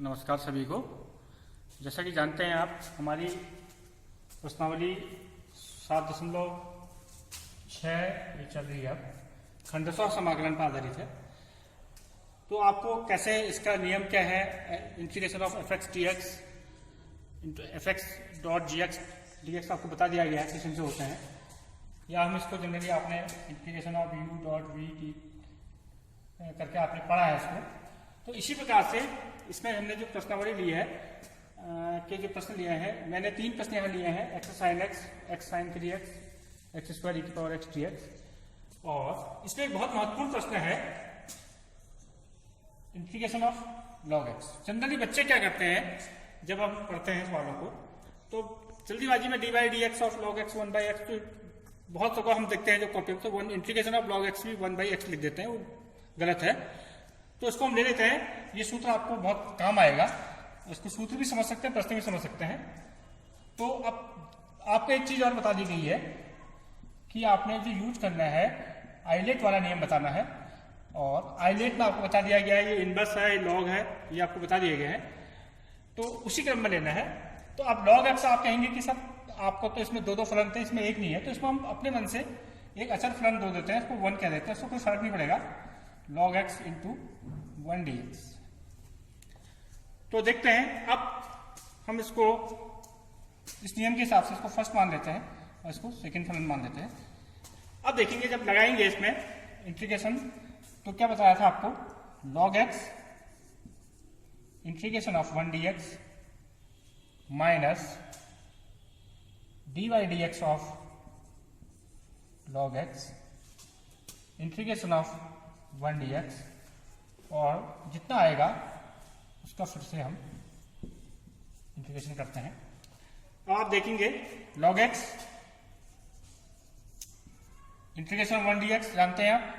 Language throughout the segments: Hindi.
नमस्कार सभी को। जैसा कि जानते हैं आप, हमारी प्रश्नावली 7.6 ये चल रही है, अब खंडशः समाकलन पर आधारित है। तो आपको कैसे, इसका नियम क्या है, integration of F x D x into F x dot G x D x आपको बता दिया गया है किस से होते हैं, या हम इसको जनरली आपने integration of u dot v d करके आपने पढ़ा है इसको। तो इसी प्रकार से इसमें हमने जो प्रश्नावली ली है के जो प्रश्न लिए हैं, मैंने 3 प्रश्न यहाँ लिए हैं, x sine x, x sine 3x, x square e की पावर एक्स डी एक्स। और इसमें एक बहुत महत्वपूर्ण प्रश्न है integration of log x. Generally बच्चे क्या करते हैं जब हम पढ़ते हैं सवालों को, तो जल्दीबाजी में D by D x of log x 1/x, तो बहुत जगह हम देखते हैं जो कॉपी तो इंटीग्रेशन ऑफ लॉग एक्स भी 1/x लिख देते हैं, वो गलत है। तो इसको हम ले लेते हैं, ये सूत्र आपको बहुत काम आएगा, इसको सूत्र भी समझ सकते हैं, प्रश्न भी समझ सकते हैं। तो अब आपको एक चीज और बता दी गई है कि आपने जो यूज करना है आइलेट वाला नियम बताना है, और आइलेट में आपको बता दिया गया है ये इनवर्स है, लॉग है, ये आपको बता दिए गए हैं, तो उसी क्रम में लेना है। तो अब लॉग एक्स आप कहेंगे कि सर आपको तो इसमें 2 फलन थे, इसमें एक नहीं है, तो इसमें हम अपने मन से एक अचर फलन दो देते हैं, इसको 1 कह देते हैं, इसको कोई फर्क नहीं पड़ेगा, log x इंटू 1 dx। तो देखते हैं, अब हम इसको इस नियम के हिसाब से इसको फर्स्ट मान लेते हैं और इसको सेकंड फलन मान लेते हैं। अब देखेंगे जब लगाएंगे इसमें इंटीग्रेशन, तो क्या बताया था आपको, log x integration of 1 dx minus dy dx of log x integration of 1 dx, और जितना आएगा उसका फिर से हम इंटीग्रेशन करते हैं। आप देखेंगे log x इंटीग्रेशन 1 dx जानते हैं आप,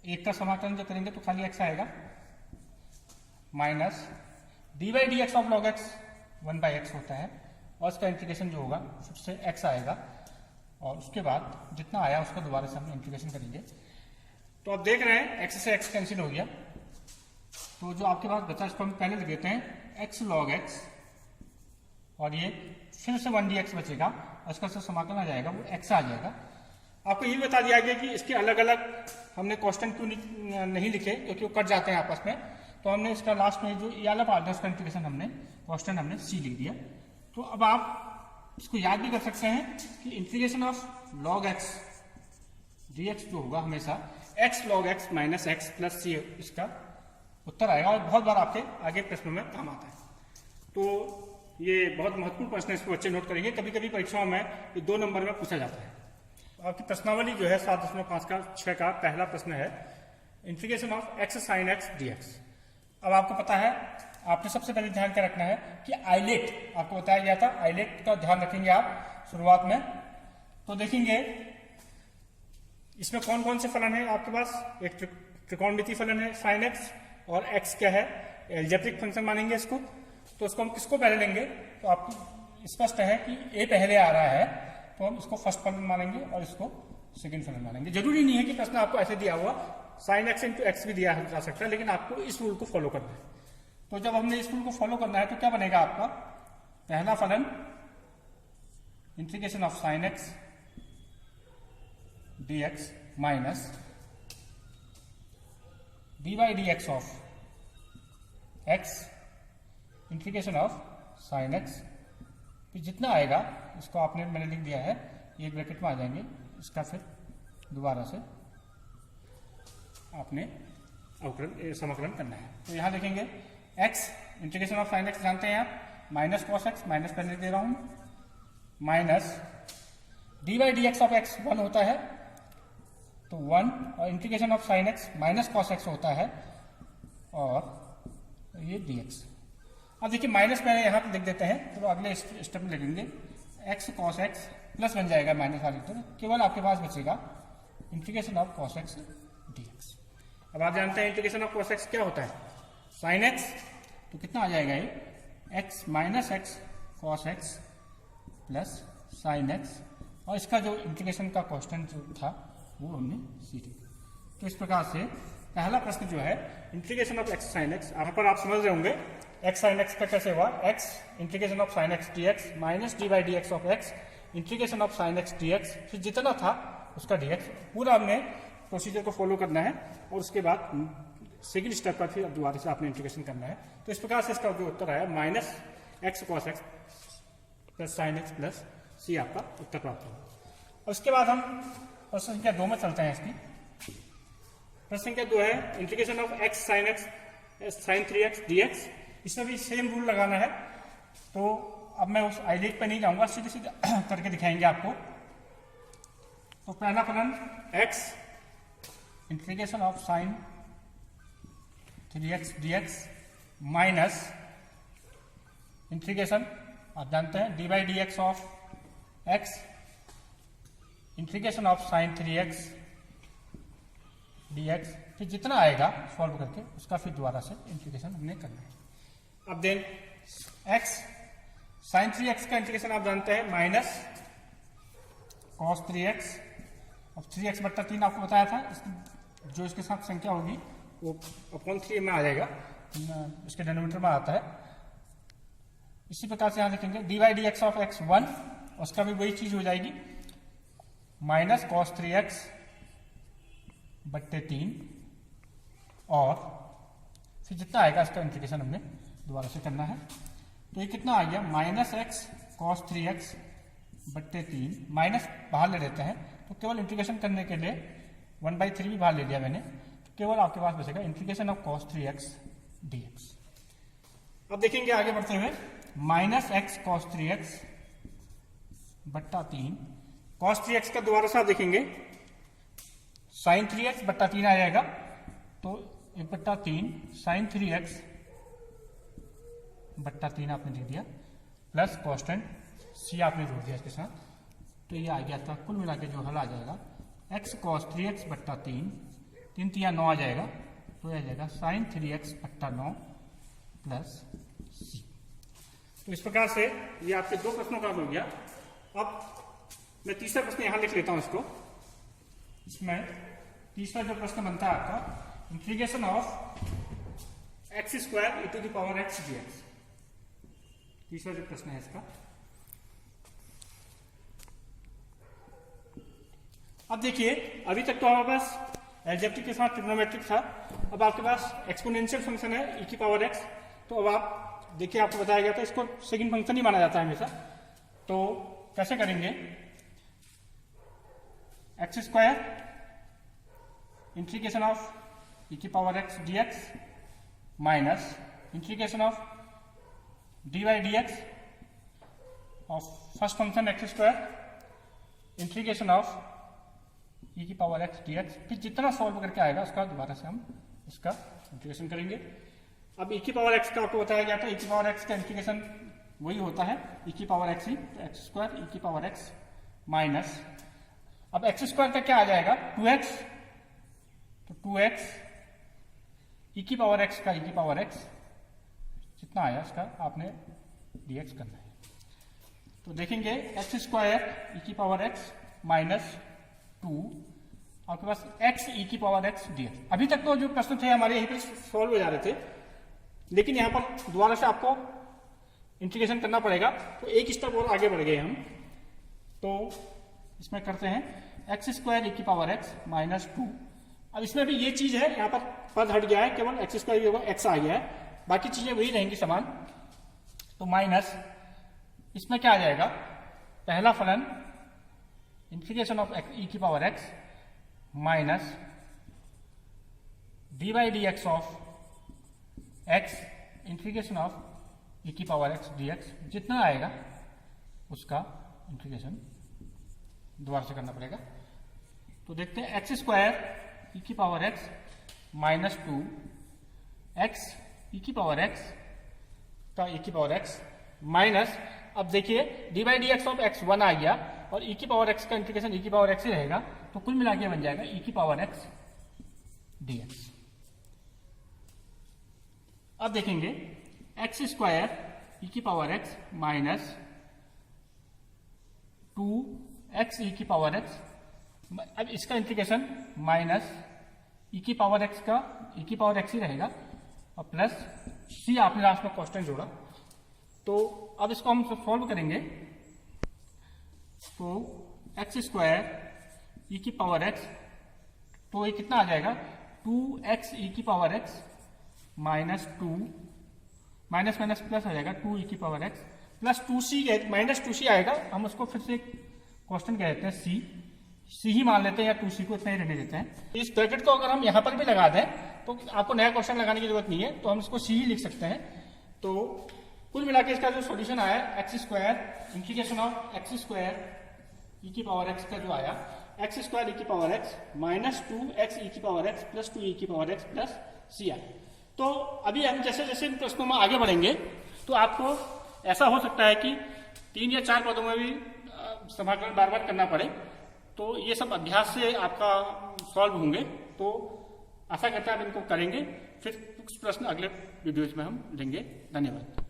एक का समाकलन जो करेंगे तो खाली x आएगा, minus dy dx of log x 1/x होता है, और इसका इंटीग्रेशन जो होगा फिर से x आएगा, और उसके बाद जितना आया उसका दोबारा से हम इंटीग्रेशन करेंगे। तो आप देख रहे हैं x से x कैंसिल हो गया, तो जो आपके पास बचा इसको हम पहले लिख देते हैं x log x, और ये फिर से 1 dx बचेगा, और इसका जो समाकलन आ जाएगा वो x आ जाएगा। आपको ये बता दिया गया कि इसके अलग अलग हमने कांस्टेंट क्यों नहीं लिखे, क्योंकि वो कट जाते हैं आपस में, तो हमने इसका लास्ट में जो ये वाला पार्ट है उसका इंटीग्रेशन हमने कांस्टेंट हमने c लिख दिया। तो अब आप इसको याद भी कर सकते हैं कि integration of log x dx जो होगा हमेशा x log x minus x plus C, इसका उत्तर आएगा, और बहुत बार आपके आगे प्रश्नों में काम आता है। तो ये बहुत महत्वपूर्ण प्रश्न है, इसको बच्चे नोट करेंगे, कभी कभी परीक्षाओं में ये 2 नंबर में पूछा जाता है। आपकी प्रश्नावली जो है 7.5 का पहला प्रश्न है integration of x sine x dx। अब आपको पता है, आपने सबसे पहले ध्यान क्या रखना है कि आइलेट आपको बताया गया था, आइलेट का ध्यान रखेंगे आप शुरुआत में। तो देखेंगे इसमें कौन कौन से फलन है आपके पास, एक त्रिकोणमितीय फलन है साइन एक्स, और x क्या है एल्जेब्रिक फंक्शन मानेंगे इसको। तो इसको हम किसको पहले लेंगे, तो आपको स्पष्ट है कि a पहले आ रहा है, तो हम इसको फर्स्ट फलन मानेंगे और इसको सेकंड फलन मानेंगे। जरूरी नहीं है कि प्रश्न आपको ऐसे दिया हुआ साइन एक्स इंटू एक्स भी दिया जा सकता है, लेकिन आपको इस रूल को फॉलो करना है। तो जब हमने इस रूल को फॉलो करना है तो क्या बनेगा आपका पहला फलन integration of sine x dx minus dy dx of x integration of sine x। जितना आएगा इसको आपने मैंने लिख दिया है, एक ब्रैकेट में आ जाएंगे, इसका फिर दोबारा से आपने अवकलन समाकलन करना है। तो यहां देखेंगे x integration of sine x जानते हैं आप, माइनस कॉस x, माइनस पहले दे रहा हूं, minus dy dx of x 1 होता है, तो 1, और integration of sine x minus cos x होता है, और ये dx। अब देखिए माइनस मैंने यहाँ पे लिख देते हैं, तो अगले स्टेप में लिखेंगे x कॉस एक्स प्लस बन जाएगा माइनस वाली, तो केवल आपके पास बचेगा integration of cos x dx। अब आप जानते हैं इंटीग्रेशन ऑफ कॉस एक्स क्या होता है, साइन एक्स, तो कितना आ जाएगा ये x minus x cos x plus sine x, और इसका जो इंटीग्रेशन का कांस्टेंट जो था वो हमने सीख लिया। तो इस प्रकार से पहला प्रश्न जो है integration of x sine x, यहाँ पर आप समझ रहे होंगे एक्स साइन एक्स का कैसे हुआ, x integration of sine x D x minus D by D x of x integration of sine x D x, फिर जितना था उसका डी एक्स। पूरा हमने प्रोसीजर को फॉलो करना है और उसके बाद सेकेंड स्टेप पर फिर दोबारा से आपने इंटीग्रेशन करना है। तो इस प्रकार से इसका जो उत्तर आया minus x cos x plus sine x plus c आपका उत्तर प्राप्त होगा। और उसके बाद हम प्रश्न संख्या 2 में चलते हैं। इसकी प्रश्न संख्या 2 है integration of x sine x sine 3x dx। इसमें भी सेम रूल लगाना है। तो अब मैं उस आइलेट पे नहीं जाऊंगा, सीधे सीधे करके दिखाएंगे आपको। तो पहला फलन x integration of sine 3x dx minus integration आप जानते हैं D by D x of x integration of sine 3x dx, फिर जितना आएगा सॉल्व करके उसका फिर दोबारा से इंटीग्रेशन हमने करना है। अब देन x साइन 3x का इंटीग्रेशन आप जानते हैं माइनस cos 3x। अब 3x बट्टा 3 आपको बताया था, जो इसके साथ संख्या होगी वो अपॉन 3 में आ जाएगा, इसके डिनोमिनेटर में आता है। इसी प्रकार से यहाँ लिखेंगे D by D x of x 1, उसका भी वही चीज हो जाएगी माइनस cos 3x बट्टे 3, और फिर जितना आएगा इसका इंटीग्रेशन हमने दोबारा से करना है। तो ये कितना आ गया माइनस एक्स कॉस 3x बट्टे 3, माइनस बाहर ले लेते हैं तो केवल इंटीग्रेशन करने के लिए 1/3 भी बाहर ले लिया मैंने, तो केवल आपके पास बचेगा integration of cos 3x dx। अब देखेंगे आगे बढ़ते हुए माइनस एक्स कॉस 3x बट्टा 3, cos 3x का दोबारा से आप देखेंगे साइन 3x बट्टा 3 आ जाएगा, तो 1/3 साइन 3x बट्टा 3 आपने लिख दिया प्लस कॉन्स्टेंट सी आपने जोड़ दिया इसके साथ। तो ये आ गया था कुल मिला के जो हल आ जाएगा x cos 3x बट्टा 3, 3 3 9 आ जाएगा, तो यह आ जाएगा साइन 3x बट्टा 9 प्लस सी। तो इस प्रकार से ये आपके 2 प्रश्नों का हो गया। अब मैं तीसरा प्रश्न यहां लिख लेता हूं इसको। इसमें तीसरा जो प्रश्न बनता है आपका integration of x square e to the power x dx। तीसरा जो प्रश्न है इसका, अब देखिए अभी तक तो हमारे पास एल्जेब्रिक के साथ ट्रिग्नोमेट्रिक था, अब आपके पास एक्सपोनेंशियल फंक्शन है e की पावर x। तो अब आप देखिए आपको बताया गया था इसको सेकंड फंक्शन ही माना जाता है हमेशा। तो कैसे करेंगे, x square integration of e की power x dx minus integration of dy dx of first function x square integration of e की पावर x dx, फिर जितना सॉल्व करके आएगा उसका दोबारा से हम इसका इंटीग्रेशन करेंगे। अब e की पावर x का आपको बताया गया था, e की पावर x का इंटीग्रेशन वही होता है e की पावर x ही, तो एक्स स्क्वायर e की पावर x माइनस, अब एक्स स्क्वायर का क्या आ जाएगा 2x, तो 2x e की पावर x का e की पावर x जितना आया उसका आपने dx करना है। तो देखेंगे एक्स स्क्वायर e की पावर x माइनस 2, आपके पास x e की पावर x dx। अभी तक तो जो प्रश्न थे हमारे यहीं पर सॉल्व हो जा रहे थे, लेकिन यहाँ पर दोबारा से आपको इंटीग्रेशन करना पड़ेगा। तो एक स्टेप और आगे बढ़ गए हम। तो इसमें करते हैं एक्स स्क्वायर e की पावर x माइनस 2। अब इसमें भी ये चीज है, यहाँ पर पद हट गया है, केवल एक्स स्क्वायर x आ गया है, बाकी चीजें वही रहेंगी समान। तो माइनस इसमें क्या आ जाएगा, पहला फलन इंटीग्रेशन ऑफ e की power x minus D by D x of x integration of e की पावर x dx, जितना आएगा उसका इंटीग्रेशन दोबारा से करना पड़ेगा। तो देखते हैं एक्स स्क्वायर e की power x minus 2 x e की पावर x का e की पावर x माइनस, अब देखिए D by D x of x 1 आ गया और e की पावर x का इंटीग्रेशन e की पावर x ही रहेगा, तो कुल मिला के बन जाएगा e की पावर x dx। अब देखेंगे एक्स स्क्वायर e की power x minus 2x e की पावर x, अब इसका इंटीग्रेशन माइनस e की पावर x का e की पावर x ही रहेगा और प्लस सी आपने लास्ट में कांस्टेंट जोड़ा। तो अब इसको हम सॉल्व करेंगे, तो एक्स स्क्वायर ई की पावर एक्स, तो ये कितना आ जाएगा 2x ई की power x minus 2 minus minus plus आ जाएगा 2 ई की power x plus 2c minus 2c आएगा, हम उसको फिर से कांस्टेंट कह देते हैं सी ही मान लेते हैं या 2c को इतना ही रहने देते हैं। इस ब्रैकेट को अगर हम यहाँ पर भी लगा दें तो आपको नया क्वेश्चन लगाने की जरूरत नहीं है, तो हम इसको सी ही लिख सकते हैं। तो कुल मिला के इसका जो सॉल्यूशन आया x square integration of x square e की पावर एक्स का जो आया एक्स स्क्वायर ई की power x minus 2x e की पावर एक्स प्लस 2 ई की पावर एक्स प्लस सी आई। तो अभी हम जैसे जैसे इन प्रश्नों में आगे बढ़ेंगे तो आपको ऐसा हो सकता है कि 3 या 4 पदों में भी समाकलन बार बार करना पड़े, तो ये सब अभ्यास से आपका सॉल्व होंगे। तो आशा करता है आप इनको करेंगे, फिर कुछ प्रश्न अगले वीडियोज में हम लेंगे। धन्यवाद।